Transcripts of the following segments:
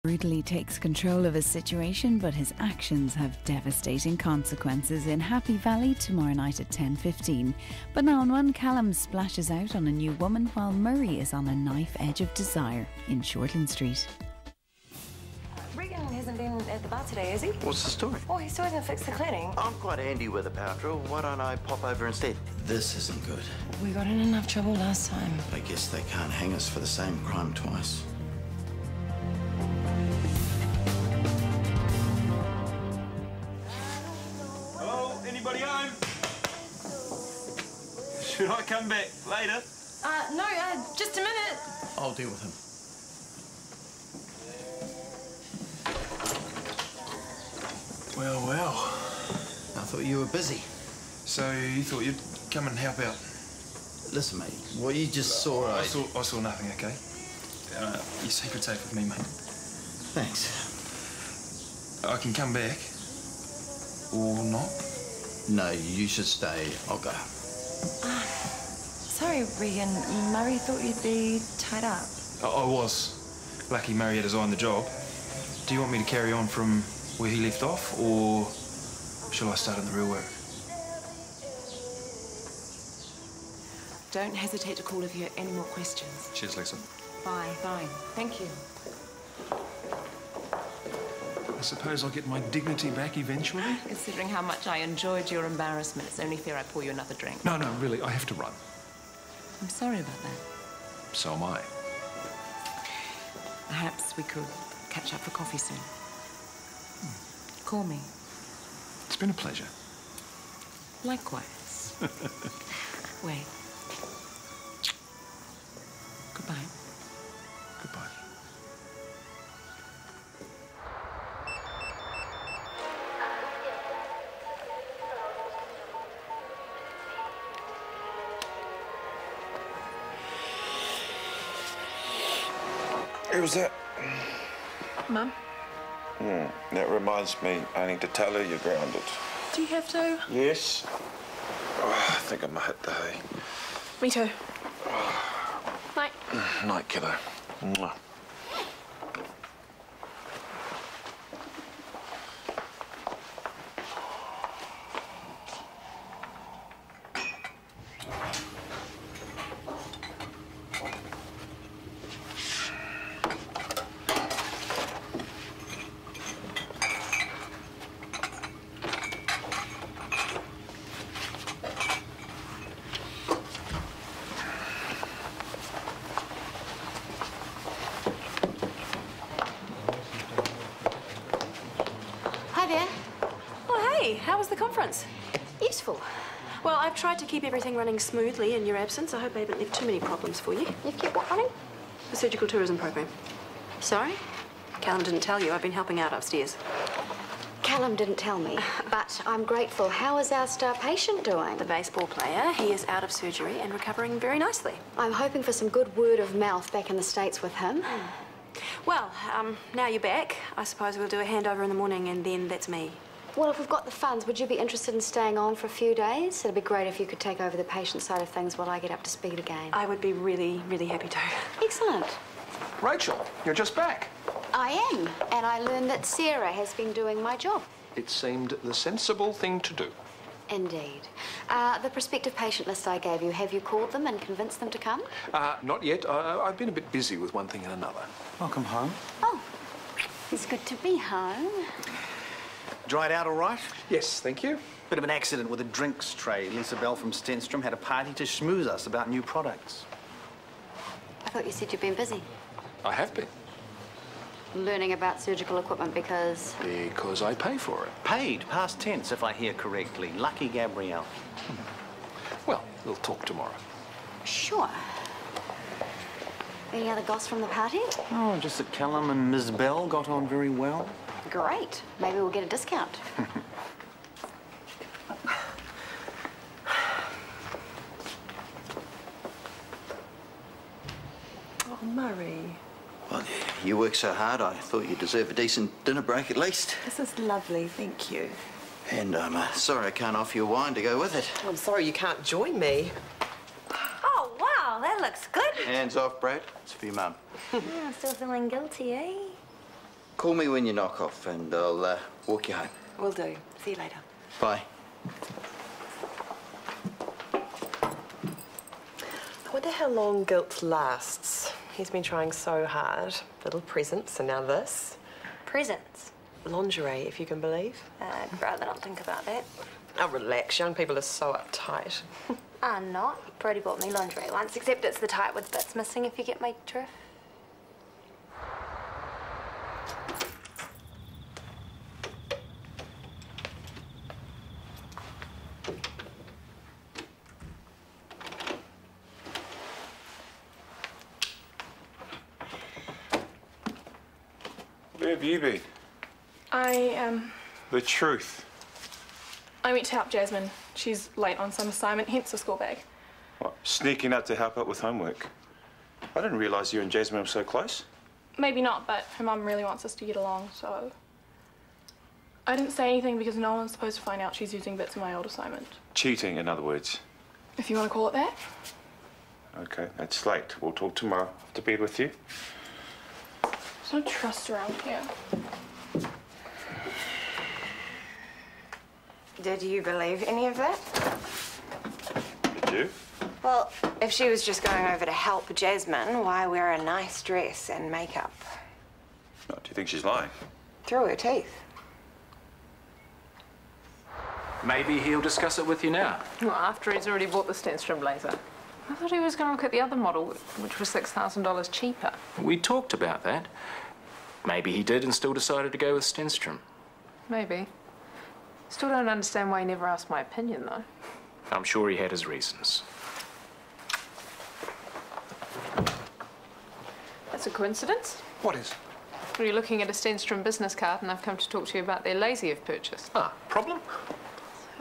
Brutally takes control of his situation, but his actions have devastating consequences in Happy Valley tomorrow night at 10:15. But now on one, Callum splashes out on a new woman while Murray is on a knife edge of desire in Shortland Street. Regan hasn't been at the bar today, has he? What's the story? Oh, he still hasn't fixed the cladding. I'm quite handy with a power drill. Why don't I pop over instead? This isn't good. We got in enough trouble last time. I guess they can't hang us for the same crime twice. Anybody home? Should I come back later? No, just a minute. I'll deal with him. Well, well. I thought you were busy. So you thought you'd come and help out? Listen, mate, what you just saw, I saw nothing, okay? Your secret's safe with me, mate. Thanks. I can come back. Or not. No, you should stay. I'll go. Sorry, Regan. Murray thought you'd be tied up. I was. Lucky Murray had his eye on the job. Do you want me to carry on from where he left off, or shall I start on the real work? Don't hesitate to call if you have any more questions. Cheers, Lisa. Bye. Fine. Thank you. I suppose I'll get my dignity back eventually? Considering how much I enjoyed your embarrassment, it's only fair I pour you another drink. No, really, I have to run. I'm sorry about that. So am I. Perhaps we could catch up for coffee soon. Call me. It's been a pleasure. Likewise. Wait. Goodbye. Goodbye. Who's that? Mum? That reminds me, I need to tell her you're grounded. Do you have to? Yes. Oh, I think I might hit the hay. Me too. Night. Night, kiddo. Mwah. How was the conference? Useful. Well, I've tried to keep everything running smoothly in your absence. I hope I haven't left too many problems for you. You've kept what running? The surgical tourism program. Sorry? Callum didn't tell you. I've been helping out upstairs. Callum didn't tell me, but I'm grateful. How is our star patient doing? The baseball player, he is out of surgery and recovering very nicely. I'm hoping for some good word of mouth back in the States with him. Well, now you're back, I suppose we'll do a handover in the morning and then that's me. Well, if we've got the funds, would you be interested in staying on for a few days? It'd be great if you could take over the patient side of things while I get up to speed again. I would be really, really happy to. Excellent. Rachel, you're just back. I am, and I learned that Sarah has been doing my job. It seemed the sensible thing to do. Indeed. The prospective patient list I gave you, have you called them and convinced them to come? Not yet. I've been a bit busy with one thing and another. Welcome home. Oh, it's good to be home. Dried out all right? Yes, thank you. Bit of an accident with a drinks tray. Lisa Bell from Stenstrom had a party to schmooze us about new products. I thought you said you'd been busy. I have been. Learning about surgical equipment because... Because I pay for it. Paid, past tense, if I hear correctly. Lucky Gabrielle. Well, we'll talk tomorrow. Sure. Any other goss from the party? Oh, just that Callum and Ms. Bell got on very well. Great. Maybe we'll get a discount. Oh, Murray. Well, you work so hard, I thought you deserved a decent dinner break at least. This is lovely, thank you. And I'm sorry I can't offer you a wine to go with it. I'm sorry you can't join me. Oh, wow, that looks good. Hands off, Brad. It's for your mum. I'm still feeling guilty, eh? Call me when you knock off and I'll walk you home. Will do. See you later. Bye. I wonder how long guilt lasts. He's been trying so hard. Little presents and now this. Presents? Lingerie, if you can believe. I'd rather not think about that. Oh, relax. Young people are so uptight. I'm not. Brody bought me lingerie once, except it's the type with bits missing, if you get my drift. Where have you been? The truth. I went to help Jasmine. She's late on some assignment, hence the school bag. What, sneaking out to help out with homework? I didn't realise you and Jasmine were so close. Maybe not, but her mum really wants us to get along, so... I didn't say anything because no one's supposed to find out she's using bits of my old assignment. Cheating, in other words. If you want to call it that. Okay, that's late. We'll talk tomorrow after bed with you. There's no trust around here. Did you believe any of that? Did you? Well, if she was just going over to help Jasmine, why wear a nice dress and makeup? Oh, do you think she's lying? Through her teeth. Maybe he'll discuss it with you now. Well, after he's already bought the Stenstrom laser. I thought he was going to look at the other model, which was $6,000 cheaper. We talked about that. Maybe he did and still decided to go with Stenstrom. Maybe. Still don't understand why he never asked my opinion, though. I'm sure he had his reasons. That's a coincidence. What is? Well, you're looking at a Stenstrom business card, and I've come to talk to you about their laser you've purchased. Ah, problem?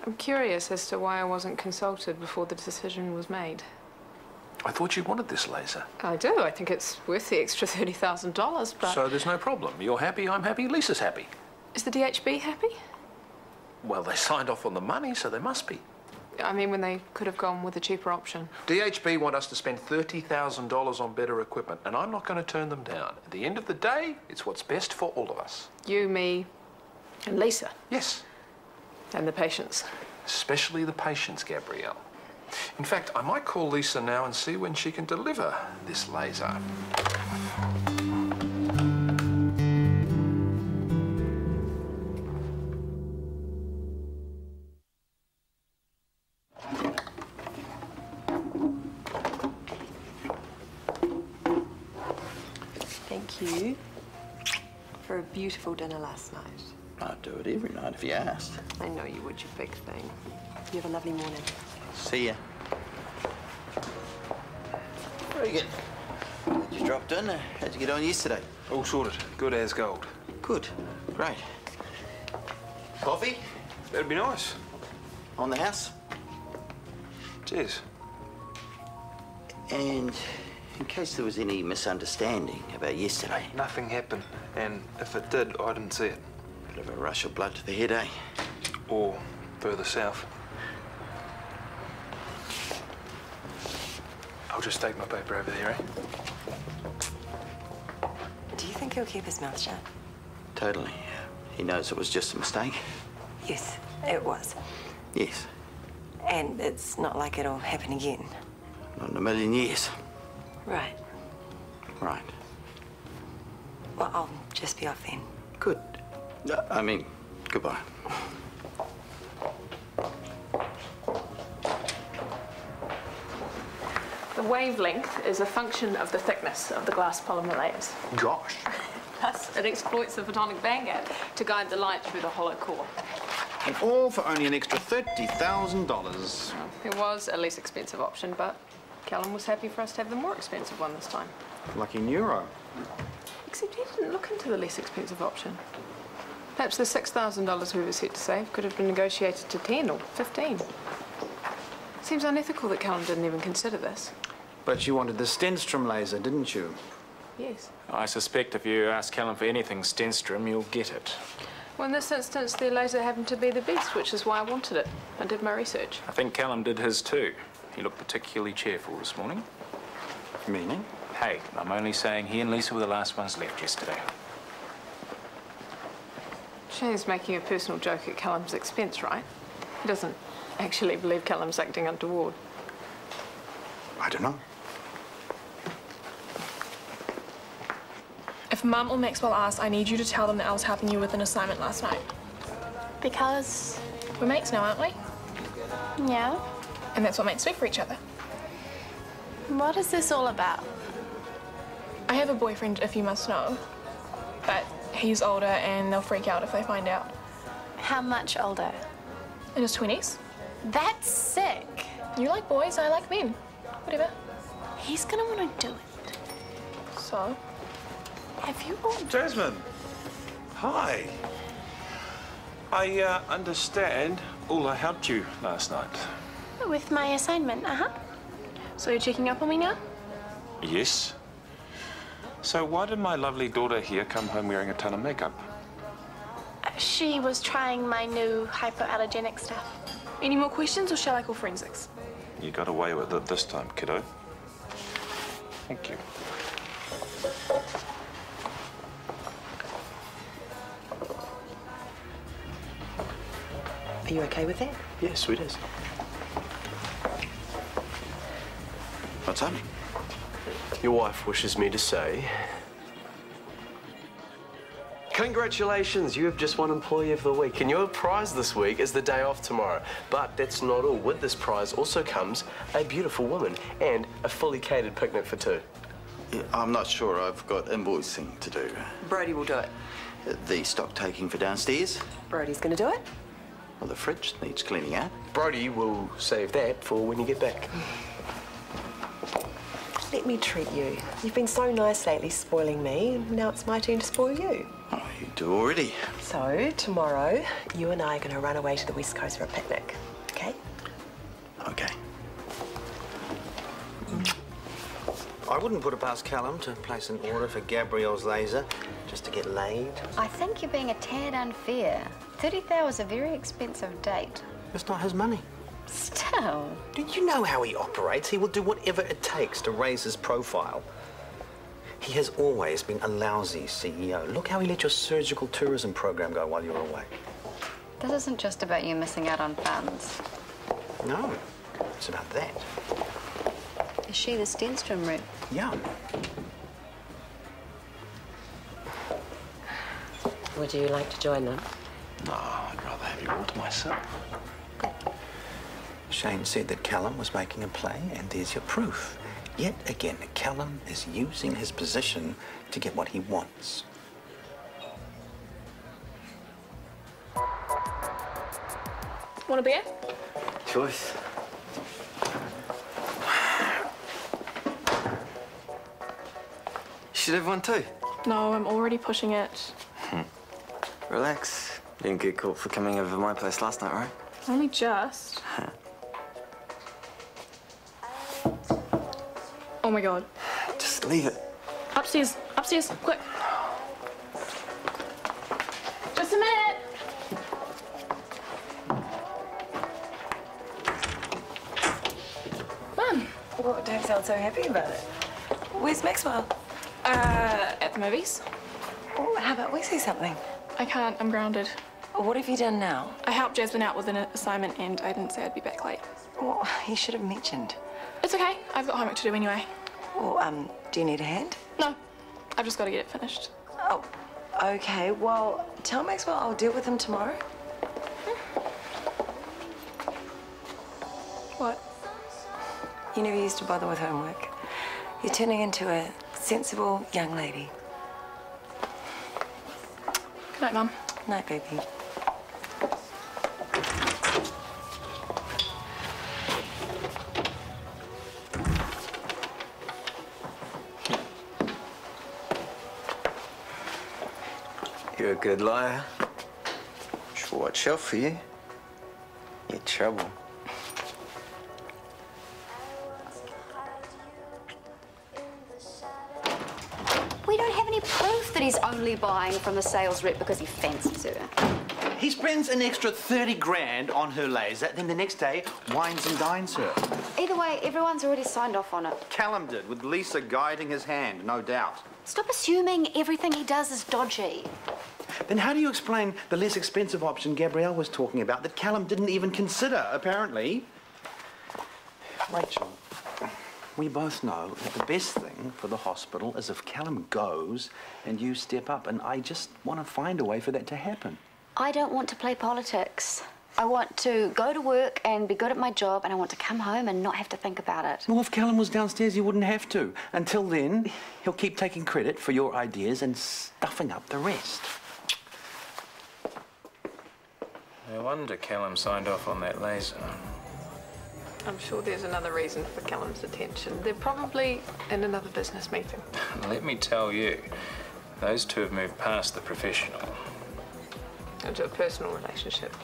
I'm curious as to why I wasn't consulted before the decision was made. I thought you wanted this laser. I do. I think it's worth the extra $30,000, but... So there's no problem. You're happy, I'm happy, Lisa's happy. Is the DHB happy? Well, they signed off on the money, so they must be. I mean, when they could have gone with a cheaper option. DHB want us to spend $30,000 on better equipment, and I'm not going to turn them down. At the end of the day, it's what's best for all of us. You, me, and Lisa. Yes. And the patients. Especially the patients, Gabrielle. In fact, I might call Lisa now and see when she can deliver this laser. Thank you for a beautiful dinner last night. I'd do it every night if you asked. I know you would, you big thing. You have a lovely morning. See ya. Very good. Glad you dropped in. How'd you get on yesterday? All sorted. Good as gold. Good. Great. Coffee? That'd be nice. On the house? Cheers. And in case there was any misunderstanding about yesterday. Nothing happened, and if it did, I didn't see it. Bit of a rush of blood to the head, eh? Or further south. I'll just take my paper over there, eh? Do you think he'll keep his mouth shut? Totally. He knows it was just a mistake. Yes, it was. Yes. And it's not like it'll happen again. Not in a million years. Right. Right. Well, I'll just be off then. Good. I mean, goodbye. The wavelength is a function of the thickness of the glass polymer layers. Gosh. Thus, it exploits the photonic bandgap to guide the light through the hollow core. And all for only an extra $30,000. Well, it was a less expensive option, but Callum was happy for us to have the more expensive one this time. Lucky neuro. Except he didn't look into the less expensive option. Perhaps the $6,000 we were set to save could have been negotiated to 10 or 15. Seems unethical that Callum didn't even consider this. But you wanted the Stenstrom laser, didn't you? Yes. I suspect if you ask Callum for anything Stenstrom, you'll get it. Well, in this instance, the laser happened to be the best, which is why I wanted it. I did my research. I think Callum did his too. He looked particularly cheerful this morning. Meaning? Hey, I'm only saying he and Lisa were the last ones left yesterday. Shay's making a personal joke at Callum's expense, right? He doesn't actually believe Callum's acting untoward. I don't know. If Mum or Maxwell ask, I need you to tell them that I was helping you with an assignment last night. Because? We're mates now, aren't we? Yeah. And that's what mates do for each other. What is this all about? I have a boyfriend, if you must know. But he's older and they'll freak out if they find out. How much older? In his 20s. That's sick. You like boys, I like men. Whatever. He's gonna want to do it. So? Have you all... Jasmine. Hi. I understand Ula helped you last night. With my assignment, So you're checking up on me now? Yes. So why did my lovely daughter here come home wearing a ton of makeup? She was trying my new hypoallergenic stuff. Any more questions or shall I call forensics? You got away with it this time, kiddo. Thank you. Are you okay with that? Yeah, sweet as. What's happening? Your wife wishes me to say... Congratulations, you have just won Employee of the Week, and your prize this week is the day off tomorrow. But that's not all. With this prize also comes a beautiful woman and a fully catered picnic for two. Yeah, I'm not sure. I've got invoicing to do. Brody will do it. The stock taking for downstairs. Brody's going to do it? Well, the fridge needs cleaning out. Brody will save that for when you get back. Let me treat you. You've been so nice lately, spoiling me, and now it's my turn to spoil you. Oh, you do already. So, tomorrow, you and I are going to run away to the West Coast for a picnic, okay? Okay. I wouldn't put it past Callum to place an order for Gabrielle's laser just to get laid. I think you're being a tad unfair. 30,000 is a very expensive date. It's not his money. Still. Do you know how he operates? He will do whatever it takes to raise his profile. He has always been a lousy CEO. Look how he let your surgical tourism program go while you were away. This isn't just about you missing out on funds. No, it's about that. Is she the Stenstrom rep? Yeah. Would you like to join them? No, I'd rather have you all to myself. Shane said that Callum was making a play, and there's your proof. Yet again, Callum is using his position to get what he wants. Want a beer? Choice. You should have one too. No, I'm already pushing it. Relax. You didn't get caught for coming over my place last night, right? Only just. Oh my god. Just leave it. Upstairs, upstairs, quick. Just a minute. Mum. Well, don't sound so happy about it. Where's Maxwell? At the movies. Oh, how about we see something? I can't, I'm grounded. What have you done now? I helped Jasmine out with an assignment and I didn't say I'd be back late. Well, you should have mentioned. It's okay, I've got homework to do anyway. Well, do you need a hand? No, I've just got to get it finished. Oh, okay. Well, tell Maxwell I'll deal with him tomorrow. What? You never used to bother with homework. You're turning into a sensible young lady. Good night, Mum. Night, baby. You're a good liar. Should watch out for you. You're trouble. We don't have any proof that he's only buying from the sales rep because he fancies her. He spends an extra 30 grand on her laser, then the next day wines and dines her. Either way, everyone's already signed off on it. Callum did, with Lisa guiding his hand, no doubt. Stop assuming everything he does is dodgy. Then how do you explain the less expensive option Gabrielle was talking about that Callum didn't even consider, apparently? Rachel, we both know that the best thing for the hospital is if Callum goes and you step up, and I just want to find a way for that to happen. I don't want to play politics. I want to go to work and be good at my job, and I want to come home and not have to think about it. Well, if Callum was downstairs, you wouldn't have to. Until then, he'll keep taking credit for your ideas and stuffing up the rest. No wonder Callum signed off on that laser. I'm sure there's another reason for Callum's attention. They're probably in another business meeting. Let me tell you, those two have moved past the professional. Into a personal relationship.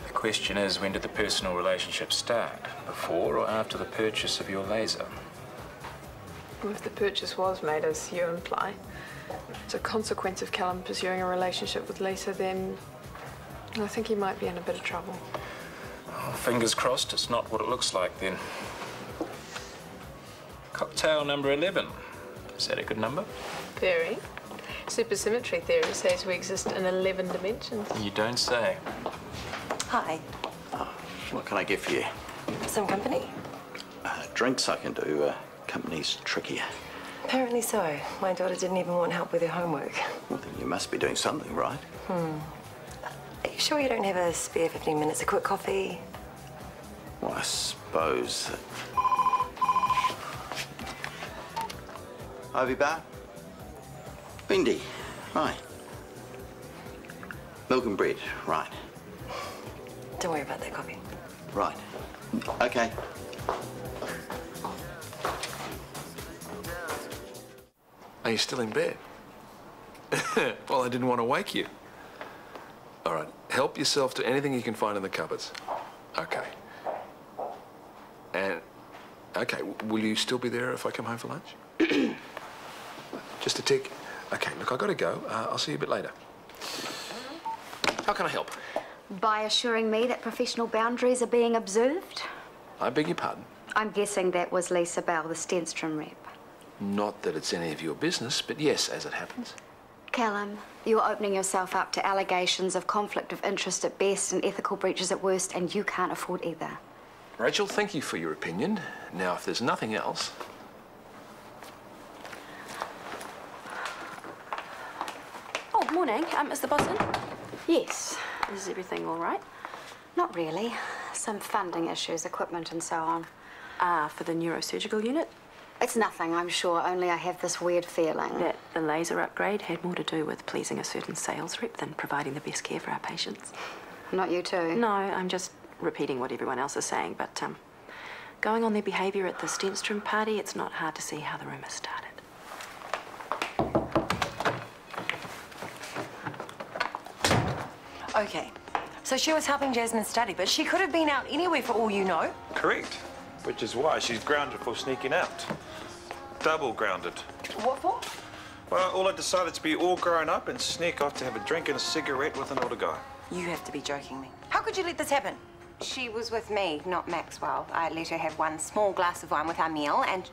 The question is, when did the personal relationship start? Before or after the purchase of your laser? Well, if the purchase was made, as you imply, as a consequence of Callum pursuing a relationship with Lisa, then I think he might be in a bit of trouble. Oh, fingers crossed it's not what it looks like then. Cocktail number 11. Is that a good number? Very. Supersymmetry theory says we exist in 11 dimensions. You don't say. Hi. Oh, what can I get for you? Some company? Drinks I can do. Company's trickier. Apparently so. My daughter didn't even want help with her homework. Well, then you must be doing something right. Are you sure you don't have a spare 15 minutes? A quick coffee? Well, I suppose that... Ivy Bar? Bindi, right. Milk and bread, right. Don't worry about that coffee. Right. Okay. Are you still in bed? Well, I didn't want to wake you. All right, help yourself to anything you can find in the cupboards. Okay. And, okay, will you still be there if I come home for lunch? Just a tick. Okay, look, I've got to go. I'll see you a bit later. How can I help? By assuring me that professional boundaries are being observed? I beg your pardon? I'm guessing that was Lisa Bell, the Stenstrom rep. Not that it's any of your business, but yes, as it happens. Callum, you're opening yourself up to allegations of conflict of interest at best and ethical breaches at worst, and you can't afford either. Rachel, thank you for your opinion. Now, if there's nothing else... Oh, morning. Is the boss in? Yes. Is everything all right? Not really. Some funding issues, equipment and so on. For the neurosurgical unit? It's nothing, I'm sure, only I have this weird feeling. That the laser upgrade had more to do with pleasing a certain sales rep than providing the best care for our patients. Not you too? No, I'm just repeating what everyone else is saying, but going on their behaviour at the Stenstrom party, it's not hard to see how the rumours started. Okay, so she was helping Jasmine study, but she could have been out anywhere for all you know. Correct. Which is why she's grounded for sneaking out. Double grounded. What for? Well, all I decided to be all grown up and sneak off to have a drink and a cigarette with an older guy. You have to be joking me. How could you let this happen? She was with me, not Maxwell. I let her have one small glass of wine with our meal, and...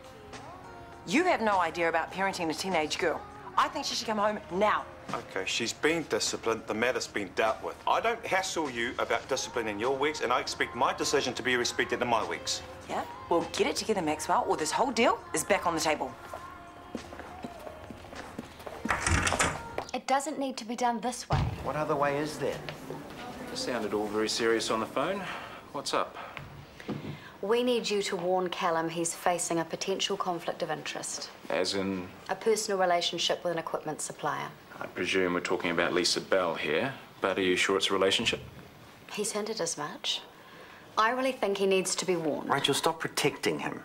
You have no idea about parenting a teenage girl. I think she should come home now. Okay, she's been disciplined. The matter's been dealt with. I don't hassle you about discipline in your weeks, and I expect my decision to be respected in my weeks. Yeah? Well, get it together, Maxwell, or this whole deal is back on the table. It doesn't need to be done this way. What other way is there? You sounded all very serious on the phone. What's up? We need you to warn Callum he's facing a potential conflict of interest. As in? A personal relationship with an equipment supplier. I presume we're talking about Lisa Bell here, but are you sure it's a relationship? He's hinted as much. I really think he needs to be warned. Rachel, stop protecting him.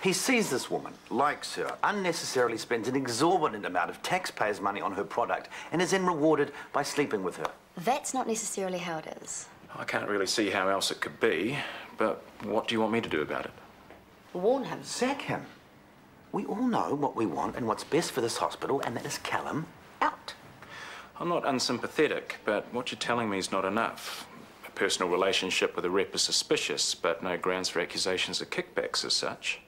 He sees this woman, likes her, unnecessarily spends an exorbitant amount of taxpayers' money on her product, and is then rewarded by sleeping with her. That's not necessarily how it is. I can't really see how else it could be, but what do you want me to do about it? Warn him. Sack him. We all know what we want and what's best for this hospital, and that is Callum out. I'm not unsympathetic, but what you're telling me is not enough. A personal relationship with a rep is suspicious, but no grounds for accusations of kickbacks as such.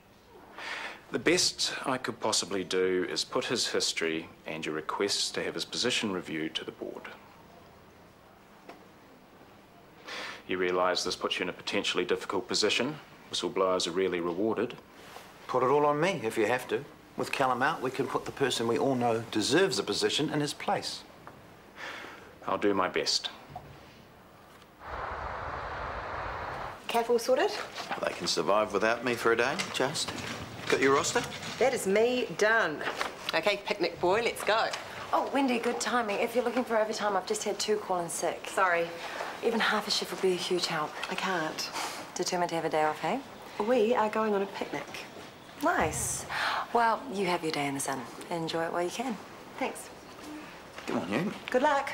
The best I could possibly do is put his history and your requests to have his position reviewed to the board. You realise this puts you in a potentially difficult position. Whistleblowers are rarely rewarded. Put it all on me if you have to. With Callum out, we can put the person we all know deserves a position in his place. I'll do my best. Cafe all sorted? They can survive without me for a day, just. Got your roster? That is me done. Okay, picnic boy, let's go. Oh, Wendy, good timing. If you're looking for overtime, I've just had 2 call in sick. Sorry. Even half a shift would be a huge help. I can't. Determined to have a day off, hey? We are going on a picnic. Nice. Well, you have your day in the sun. Enjoy it while you can. Thanks. Come on, you. Good luck.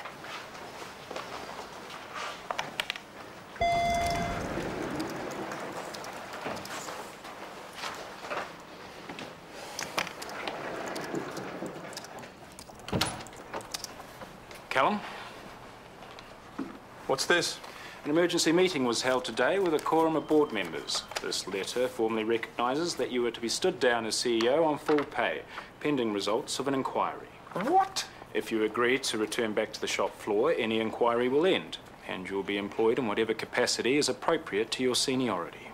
Callum? What's this? An emergency meeting was held today with a quorum of board members. This letter formally recognises that you are to be stood down as CEO on full pay, pending results of an inquiry. What? If you agree to return back to the shop floor, any inquiry will end, and you'll be employed in whatever capacity is appropriate to your seniority.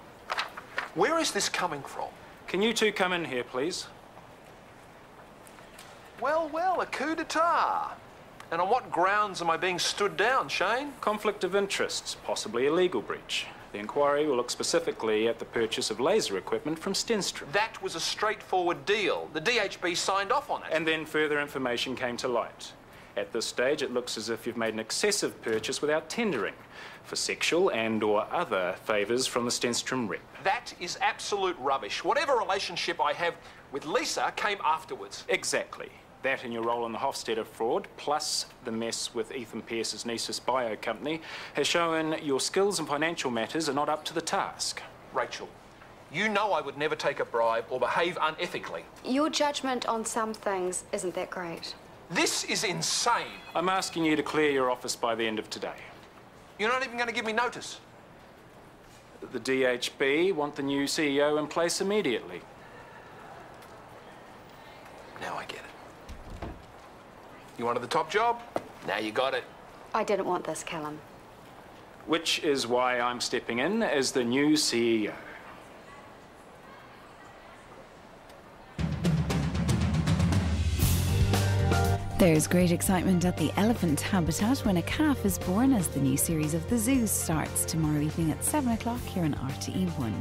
Where is this coming from? Can you two come in here, please? Well, well, a coup d'etat. And on what grounds am I being stood down, Shane? Conflict of interests, possibly a legal breach. The inquiry will look specifically at the purchase of laser equipment from Stenstrom. That was a straightforward deal. The DHB signed off on it. And then further information came to light. At this stage, it looks as if you've made an excessive purchase without tendering for sexual and/or other favours from the Stenstrom rep. That is absolute rubbish. Whatever relationship I have with Lisa came afterwards. Exactly. That and your role in the Hofstadter fraud, plus the mess with Ethan Pearce's Nisus Bio company, has shown your skills in financial matters are not up to the task. Rachel, you know I would never take a bribe or behave unethically. Your judgment on some things isn't that great. This is insane. I'm asking you to clear your office by the end of today. You're not even going to give me notice. The DHB want the new CEO in place immediately. Now I get it. You wanted the top job? Now you got it. I didn't want this, Callum. Which is why I'm stepping in as the new CEO. There's great excitement at the elephant habitat when a calf is born as the new series of The Zoo starts tomorrow evening at 7 o'clock here on RTE1.